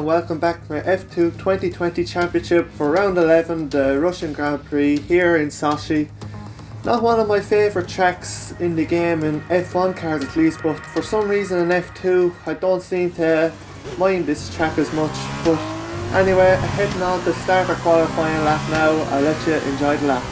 and welcome back to my F2 2020 Championship for round 11, the Russian Grand Prix here in Sochi. Not one of my favourite tracks in the game, in F1 cars at least, but for some reason in F2 I don't seem to mind this track as much. But anyway, heading on to start our qualifying lap now. I'll let you enjoy the lap.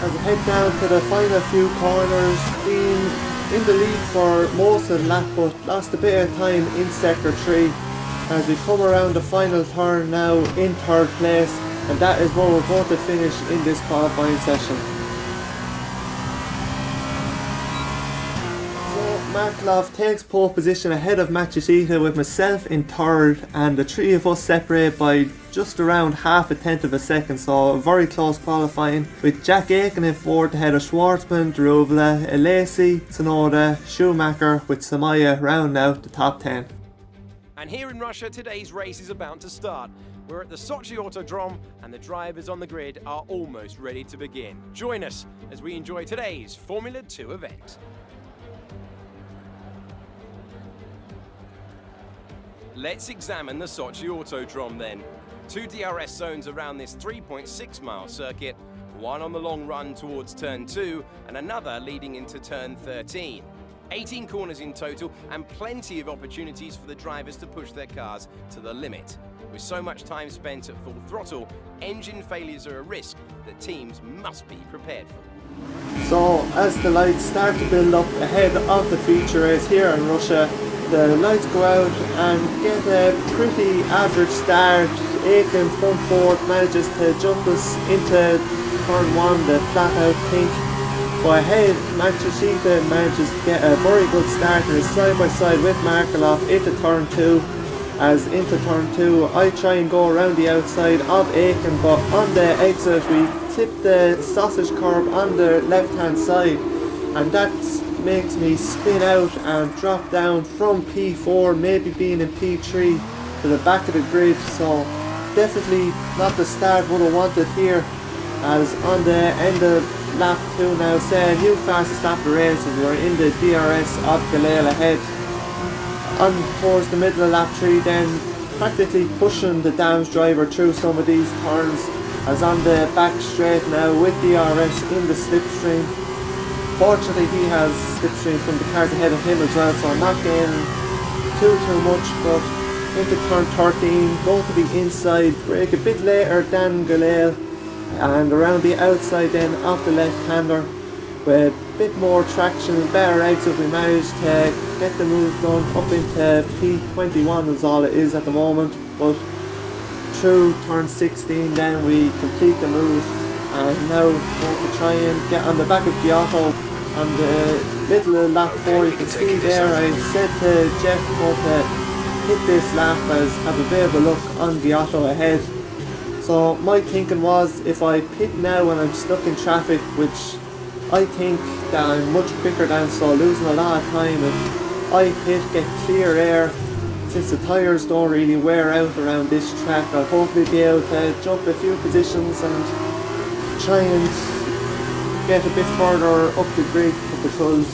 As I head down to the final few corners, being in the lead for most of the lap, but lost a bit of time in sector 3 as we come around the final turn now in third place, and that is where we're going to finish in this qualifying session. So Markelov takes pole position ahead of Matsushita with myself in third, and the three of us separate by just around half a tenth of a second, so a very close qualifying, with Jack Aiken in fourth ahead of Schwartzman, Deruvla, Alesi, Tsunoda, Schumacher, with Samaya rounding out the top 10. And here in Russia, today's race is about to start. We're at the Sochi Autodrome and the drivers on the grid are almost ready to begin. Join us as we enjoy today's Formula 2 event. Let's examine the Sochi Autodrome then. Two DRS zones around this 3.6 mile circuit, one on the long run towards turn 2 and another leading into turn 13. 18 corners in total and plenty of opportunities for the drivers to push their cars to the limit. With so much time spent at full throttle, engine failures are a risk that teams must be prepared for. So as the lights start to build up ahead of the feature race here in Russia, the lights go out and get a pretty average start. Aiken front fourth manages to jump us into turn 1, the flat out pink. But ahead, Matsushita manages to get a very good start and is side by side with Markelov into turn 2. As into turn 2, I try and go around the outside of Aiken, but on the exit we tip the sausage curb on the left hand side, and that makes me spin out and drop down from P4, maybe being in P3, to the back of the grid. So definitely not the start would have wanted here, as on the end of lap 2 now, say a new fastest lap of the race as we're in the DRS of Galil ahead. On towards the middle of lap 3 then, practically pushing the damaged driver through some of these turns, as on the back straight now with DRS in the slipstream. Fortunately he has slipstream from the cars ahead of him as well, so I'm not getting too much, but into turn 13, going to the inside, brake a bit later than Galil, and around the outside then of the left-hander with a bit more traction and better exit. We managed to get the move done up into P21 is all it is at the moment, but through turn 16 then we complete the move, and now going to try and get on the back of Giotto on the middle of lap 4. You can see there I said to Jeff going to hit this lap as have a bit of a look on Giotto ahead. So my thinking was, if I pit now when I'm stuck in traffic, which I think that I'm much quicker than, so losing a lot of time, if I pit, get clear air, since the tyres don't really wear out around this track, I'll hopefully be able to jump a few positions and try and get a bit further up the grid, because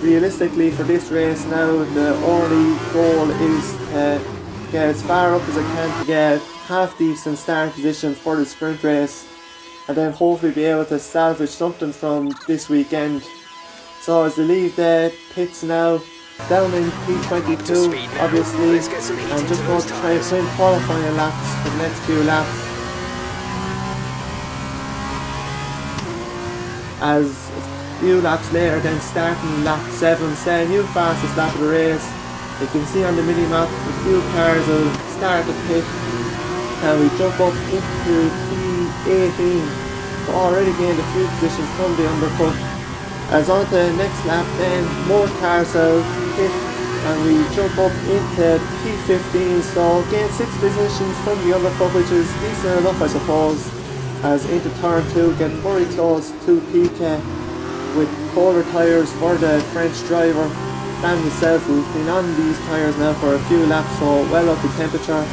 realistically for this race now, the only goal is to get as far up as I can to get half decent start position for the sprint race, and then hopefully be able to salvage something from this weekend. So as they leave the pits now, down in P22 obviously, and just going to try and win qualifying laps for the next few laps. As a few laps later, then starting lap 7, say new fastest lap of the race. You can see on the mini-map a few cars will start the pit, and we jump up into P18, already gained a few positions from the undercut. As on to the next lap then, more cars will hit, and we jump up into P15, so gain 6 positions from the undercut, which is decent enough I suppose. As into turn 2, get very close to PK with colder tyres for the French driver than myself, who's been on these tyres now for a few laps, so well up the temperature.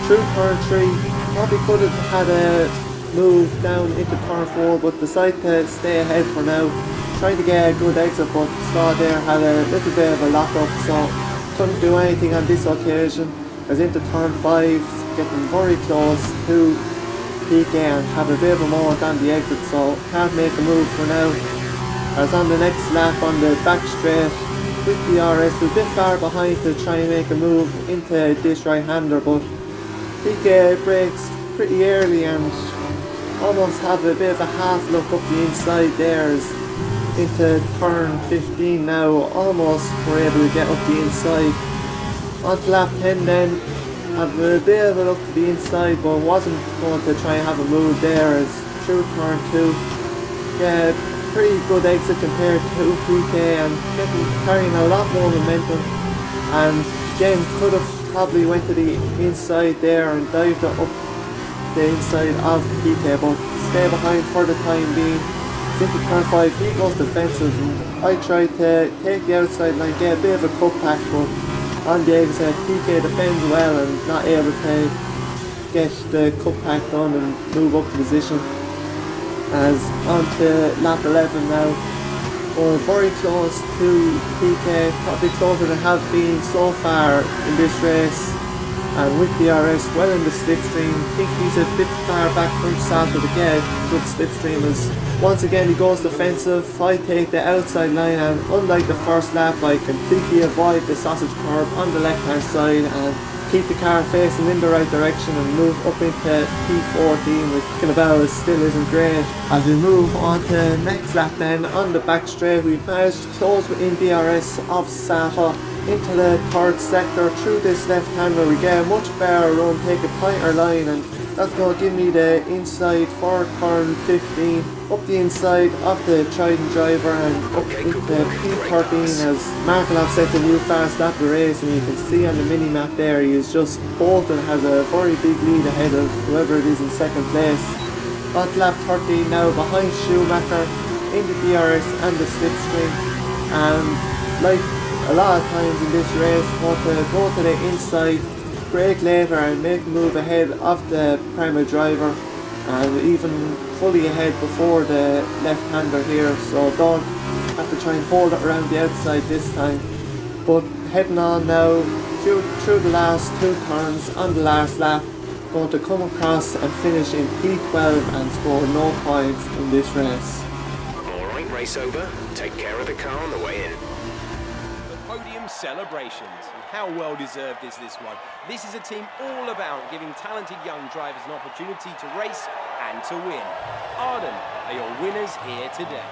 Through turn 3, probably could have had a move down into turn 4, but decided to stay ahead for now. Trying to get a good exit, but saw there had a little bit of a lock up, so couldn't do anything on this occasion. As into turn 5, getting very close to PK and have a bit of a moment on the exit, so can't make a move for now. As on the next lap on the back straight with the RS, a bit far behind to try and make a move into this right-hander, but PK brakes pretty early and almost have a bit of a half look up the inside there. As into turn 15 now, almost were able to get up the inside. On to lap 10 then, have a bit of a look to the inside, but wasn't going to try and have a move there. As through turn 2, yeah, pretty good exit compared to PK, and carrying a lot more momentum, and again could have probably went to the inside there and dived up the inside of PK, but stay behind for the time being. Into turn 5, he goes defensive, and I tried to take the outside line, get a bit of a cut back, but on the exit PK defends well and not able to get the cut back done and move up the position. As on to lap 11 now, we're very close to PK, probably closer than have been so far in this race, and with the RS well in the slipstream. I think he's a bit far back from start, but again good slipstream. As once again he goes defensive, I take the outside line, and unlike the first lap I completely avoid the sausage curb on the left hand side and keep the car facing in the right direction and move up into P14, which thinking about it still isn't great. As we move on to the next lap then, on the back straight, we've managed to close within DRS of Sato into the third sector. Through this left hander we get a much better run, take a tighter line, and that's going to give me the inside for turn 15, up the inside of the Trident driver and up into P13 as Markelov sets a new fast lap of the race, and you can see on the mini map there he is just bolted, has a very big lead ahead of whoever it is in second place. On to lap 13 now, behind Schumacher in the DRS and the slipstream, and like a lot of times in this race, want to go to the inside, brake later and make a move ahead of the primary driver, and even fully ahead before the left-hander here, so don't have to try and hold it around the outside this time. But heading on now through the last 2 turns on the last lap, going to come across and finish in P12 and score no points in this race. Alright, race over. Take care of the car on the way in. Podium celebrations. And how well deserved is this one? This is a team all about giving talented young drivers an opportunity to race and to win. Arden are your winners here today.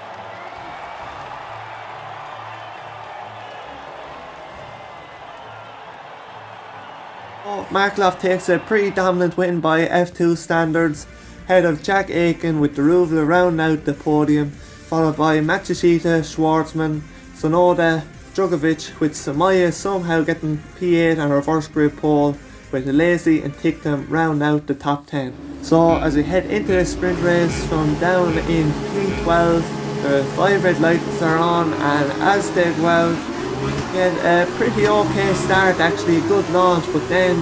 Markelov takes a pretty dominant win by F2 standards, ahead of Jack Aiken with Deruvla rounding out the podium, followed by Matsushita, Schwartzman, Sonoda, Drugovic, with Samaya somehow getting P8 and reverse grid pole, with Lazy and Tictum round out the top 10. So as we head into the sprint race from down in P12, the 5 red lights are on, and as they go out, Again, a pretty okay start actually, good launch, but then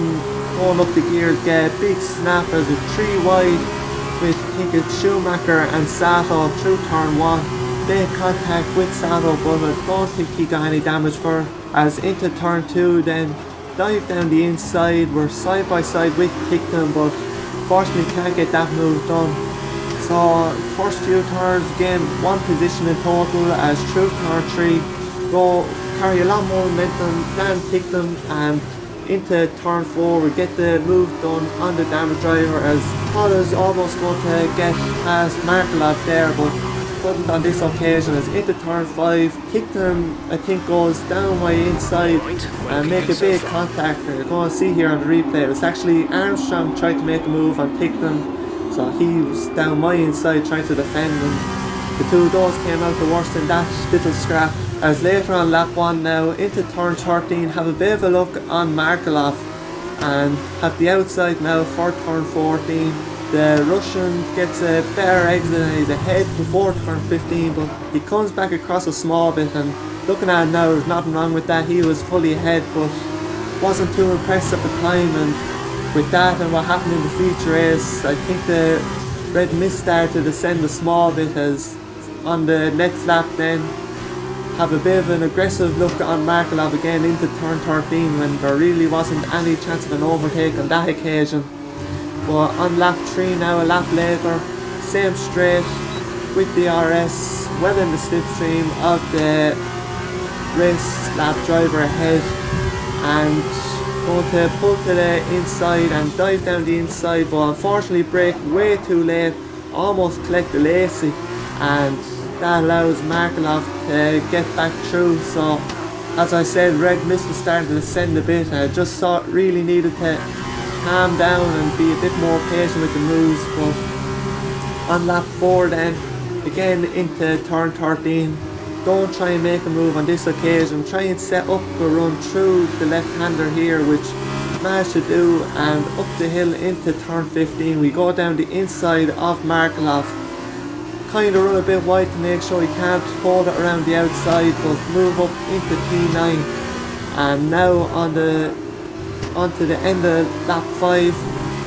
going up the gears, get a big snap as a 3 wide with I think it's Schumacher and Sato through turn 1. They contact with Sato, but I don't think he got any damage for her. As into turn 2, then dive down the inside, we're side by side with Picton, but fortunately can't get that move done. So first few turns, again, one position in total, as through turn 3, go carry a lot more momentum than Picton, and into turn 4 we get the move done on the damage driver, as Paula's almost going to get past Markelov there, but couldn't on this occasion. As into turn 5, Picton I think goes down my inside and make a big contact. You're going to see here on the replay, it was actually Armstrong tried to make a move on Picton, so he was down my inside trying to defend him. The two of those came out the worst in that little scrap. As later on lap 1 now, into turn 13, have a bit of a look on Markelov and have the outside now for turn 14. The Russian gets a better exit and he's ahead before turn 15, but he comes back across a small bit, and looking at it now, there's nothing wrong with that. He was fully ahead, but wasn't too impressed at the time, and with that and what happened in the feature race, I think the red mist started to descend a small bit, as on the next lap then have a bit of an aggressive look on Markelov again into turn 13, when there really wasn't any chance of an overtake on that occasion. But on lap 3 now, a lap later, same straight with the RS well in the slipstream of the race lap driver ahead, and going to pull to the inside and dive down the inside, but unfortunately brake way too late, almost collect the Lacey, and that allows Markelov to get back through. So as I said, red mist was starting to descend a bit. I just thought really needed to calm down and be a bit more patient with the moves. But on lap 4 then, again into turn 13, don't try and make a move on this occasion, try and set up a run through the left-hander here, which managed to do, and up the hill into turn 15 we go down the inside of Markelov, kind of run a bit wide to make sure he can't hold it around the outside, but move up into P9, and now onto the end of lap 5.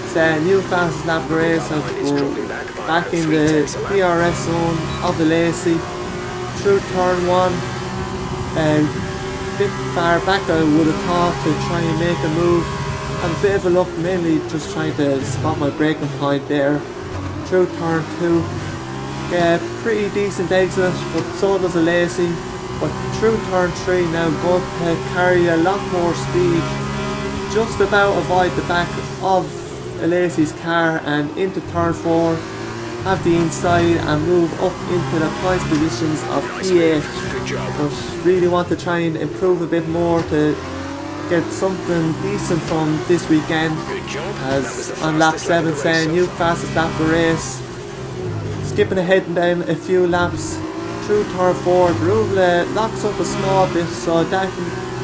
It's a new fastest lap of the race, as we're back in the DRS zone of the Lacey, through turn 1, and a bit far back I would have thought to try and make a move, and a bit of a look, mainly just trying to spot my braking point there, through turn 2. Yeah, pretty decent exit, but so does a Lacey. But through turn 3 now, going to carry a lot more speed, just about avoid the back of a Lacey's car, and into turn 4, have the inside and move up into the points positions of P8. But really want to try and improve a bit more to get something decent from this weekend, as on lap 7 saying new fastest lap of the race. Skipping ahead and down a few laps through turn 4, Ruvla locks up a small bit, so that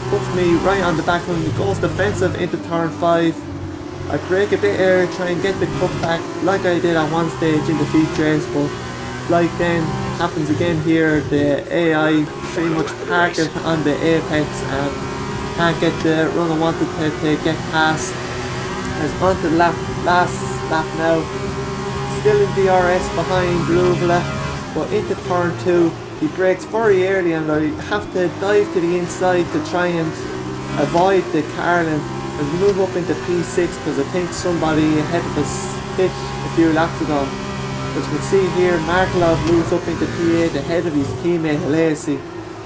puts me right on the back when he goes defensive into turn 5. I brake a bit earlier, try and get the cutback like I did at one stage in the feature race, but like then happens again here, the AI pretty much park it on the apex and can't get the run I wanted to get past. As on to the last lap now, still in DRS behind Ruvla, but into turn 2 he brakes very early, and I have to dive to the inside to try and avoid the Carlin and move up into P6, because I think somebody ahead of us hit a few laps ago. As you can see here, Markelov moves up into P8 ahead of his teammate Lacey,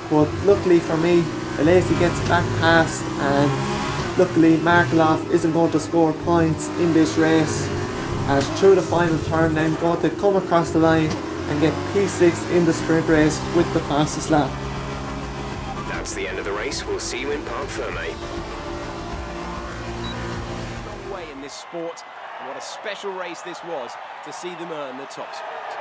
but luckily for me, Lacey gets back past, and luckily Markelov isn't going to score points in this race, as through the final turn then going to come across the line and get P6 in the sprint race with the fastest lap. That's the end of the race. We'll see you in Parc Ferme. Long way in this sport, and what a special race this was to see them earn the top spot.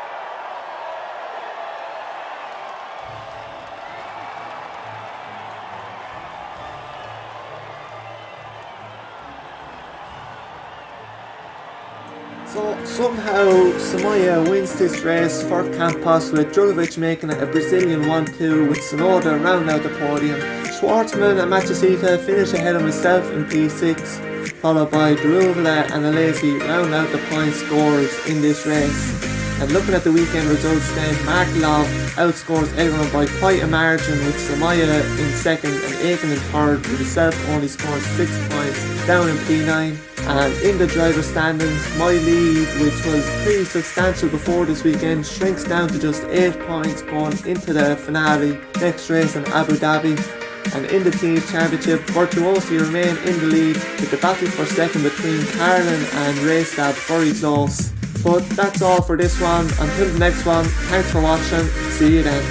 So somehow Samaya wins this race for Campos, with Drugovic making it a Brazilian 1-2 with Sonoda rounding out the podium. Schwartzman and Matsushita finish ahead of myself in P6, followed by Daruvula and Alesi round out the point scorers in this race. And looking at the weekend results then, Markelov outscores everyone by quite a margin, with Samaya in second and Aiken in third, with himself only scoring 6 points down in P9. And in the driver standings, my lead, which was pretty substantial before this weekend, shrinks down to just 8 points going into the finale next race in Abu Dhabi. And in the Teams Championship, Virtuosi remain in the lead, with the battle for second between Carlin and Raystab very close. But that's all for this one. Until the next one, thanks for watching. See you then.